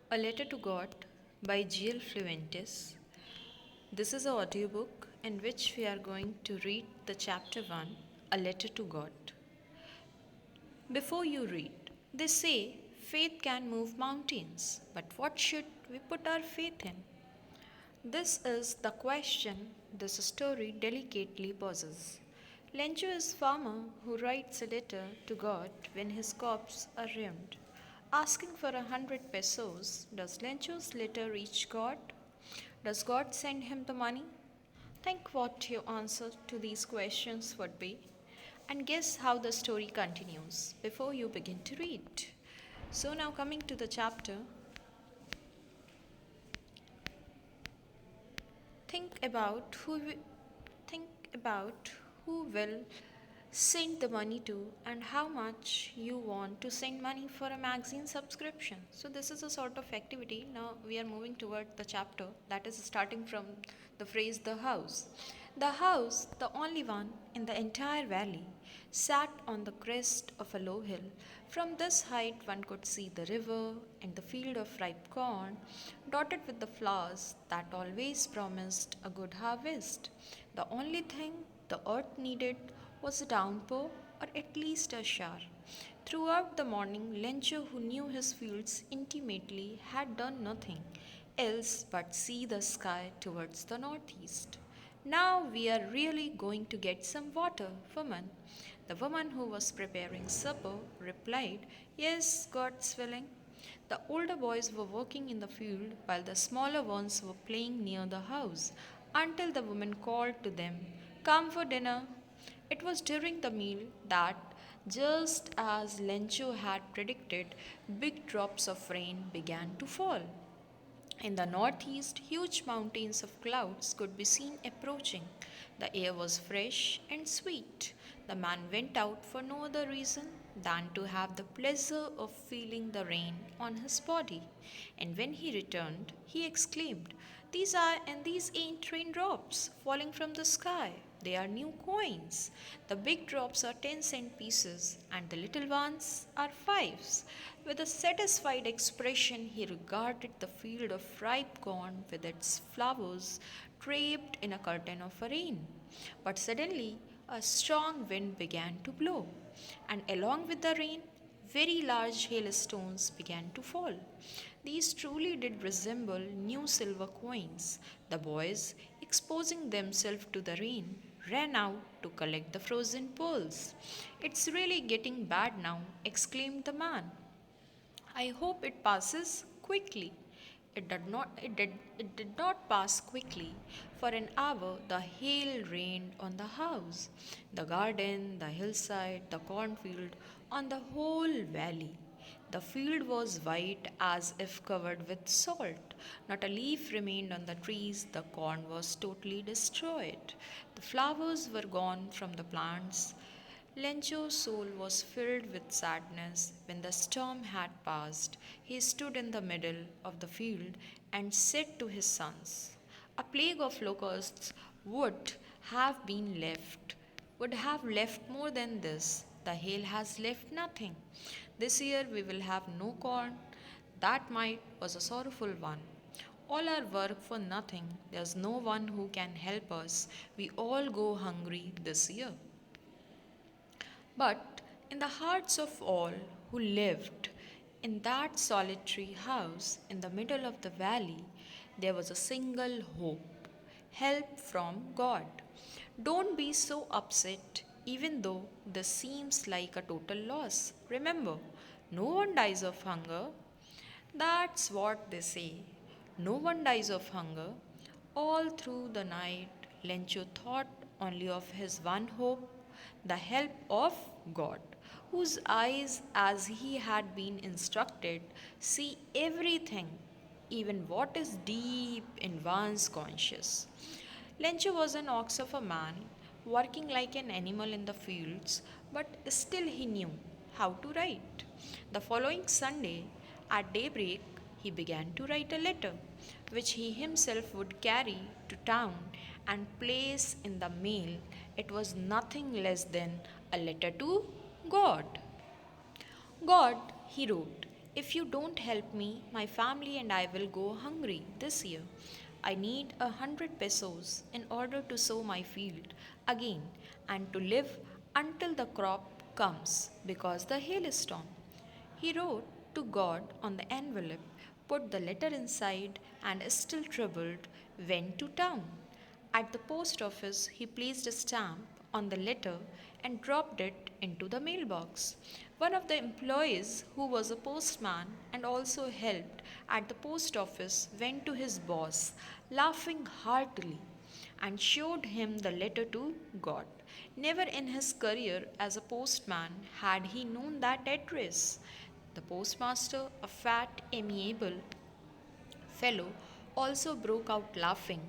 A Letter to God by G.L. Fluentis. This is an audiobook in which we are going to read the chapter 1, A Letter to God. Before you read, they say faith can move mountains, but what should we put our faith in? This is the question this story delicately poses. Lencho is a farmer who writes a letter to God when his crops are ruined. Asking for 100 pesos, does Lencho's letter reach God? Does God send him the money? Think what your answer to these questions would be, and guess how the story continues before you begin to read. So, now coming to the chapter, think about who think about who will send the money to and how much you want to send money for a magazine subscription. So this is a sort of activity. Now we are moving toward the chapter that is starting from the phrase the house. The house, the only one in the entire valley, sat on the crest of a low hill. From this height one could see the river and the field of ripe corn, dotted with the flowers that always promised a good harvest. The only thing the earth needed was a downpour or at least a shower. Throughout the morning, Lencho, who knew his fields intimately, had done nothing else but see the sky towards the northeast. Now we are really going to get some water, woman. The woman who was preparing supper replied, Yes, God's willing. The older boys were working in the field while the smaller ones were playing near the house until the woman called to them, Come for dinner. It was during the meal that, just as Lencho had predicted, big drops of rain began to fall. In the northeast, huge mountains of clouds could be seen approaching. The air was fresh and sweet. The man went out for no other reason than to have the pleasure of feeling the rain on his body. And when he returned, he exclaimed, these ain't raindrops falling from the sky. They are new coins. The big drops are 10-cent pieces, and the little ones are fives. With a satisfied expression, he regarded the field of ripe corn with its flowers draped in a curtain of rain. But suddenly, a strong wind began to blow, and along with the rain, very large hailstones began to fall. These truly did resemble new silver coins. The boys, exposing themselves to the rain, ran out to collect the frozen pearls. It's really getting bad now, exclaimed the man. I hope it passes quickly. It did not pass quickly. For an hour the hail rained on the house, the garden, the hillside, the cornfield, on the whole valley. The field was white as if covered with salt. Not a leaf remained on the trees. The corn was totally destroyed. The flowers were gone from the plants. Lencho's soul was filled with sadness. When the storm had passed, he stood in the middle of the field and said to his sons, A plague of locusts would have been left, would have left more than this. The hail has left nothing. This year we will have no corn. That mite was a sorrowful one. All our work for nothing. There's no one who can help us. We all go hungry this year. But in the hearts of all who lived in that solitary house in the middle of the valley, there was a single hope, help from God. Don't be so upset, even though this seems like a total loss. Remember, no one dies of hunger. That's what they say. No one dies of hunger. All through the night, Lencho thought only of his one hope, the help of God, whose eyes, as he had been instructed, see everything, even what is deep in one's conscience. Lencho was an ox of a man, working like an animal in the fields, but still he knew how to write. The following Sunday, at daybreak, he began to write a letter, which he himself would carry to town and place in the mail. It was nothing less than a letter to God. God, he wrote, If you don't help me, my family and I will go hungry this year. I need 100 pesos in order to sow my field again and to live until the crop comes because the hailstorm. He wrote to God on the envelope, put the letter inside, and still troubled, went to town. At the post office, he placed a stamp on the letter and dropped it into the mailbox. One of the employees, who was a postman and also helped at the post office, went to his boss, laughing heartily, and showed him the letter to God. Never in his career as a postman had he known that address. The postmaster, a fat, amiable fellow, also broke out laughing,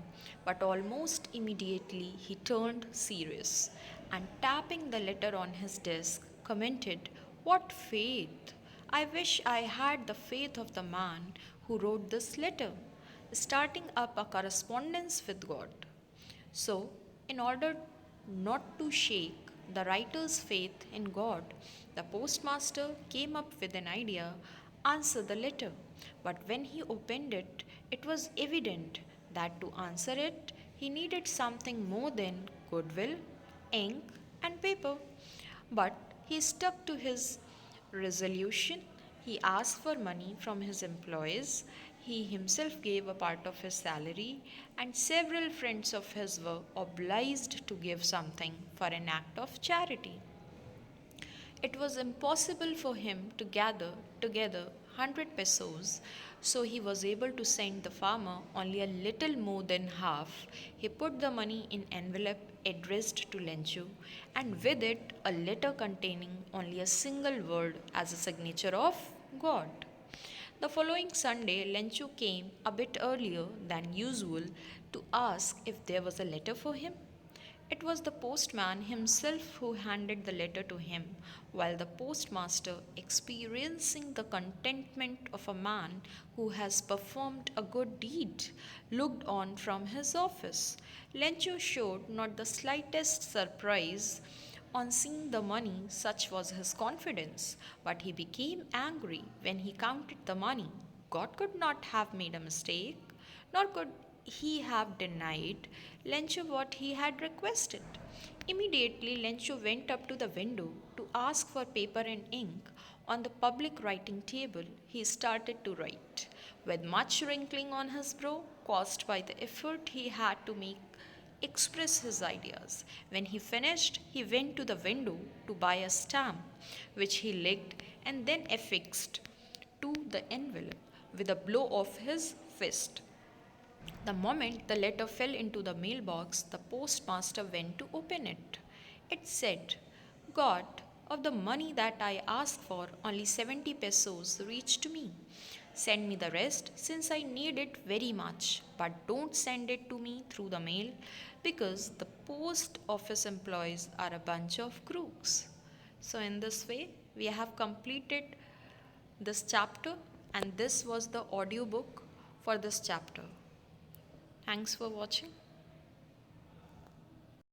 but almost immediately he turned serious and, tapping the letter on his desk, commented, "What faith! I wish I had the faith of the man who wrote this letter, starting up a correspondence with God." So, in order not to shake the writer's faith in God, the postmaster came up with an idea: answer the letter. But when he opened it, it was evident that to answer it, he needed something more than goodwill, ink, and paper. But he stuck to his resolution. He asked for money from his employees. He himself gave a part of his salary, and several friends of his were obliged to give something for an act of charity. It was impossible for him to gather together 100 pesos, so he was able to send the farmer only a little more than half. He put the money in envelope addressed to Lenchu, and with it a letter containing only a single word as a signature of God. The following Sunday, Lenchu came a bit earlier than usual to ask if there was a letter for him. It was the postman himself who handed the letter to him, while the postmaster, experiencing the contentment of a man who has performed a good deed, looked on from his office. Lencho showed not the slightest surprise on seeing the money, such was his confidence, but he became angry when he counted the money. God could not have made a mistake, nor could he have denied Lencho what he had requested. Immediately, Lencho went up to the window to ask for paper and ink. On the public writing table, he started to write, with much wrinkling on his brow, caused by the effort he had to make express his ideas. When he finished, he went to the window to buy a stamp, which he licked and then affixed to the envelope with a blow of his fist. The moment the letter fell into the mailbox, the postmaster went to open it. It said, "God, of the money that I asked for, only 70 pesos reached me. Send me the rest since I need it very much, but don't send it to me through the mail because the post office employees are a bunch of crooks." So, in this way, we have completed this chapter, and this was the audiobook for this chapter. Thanks for watching.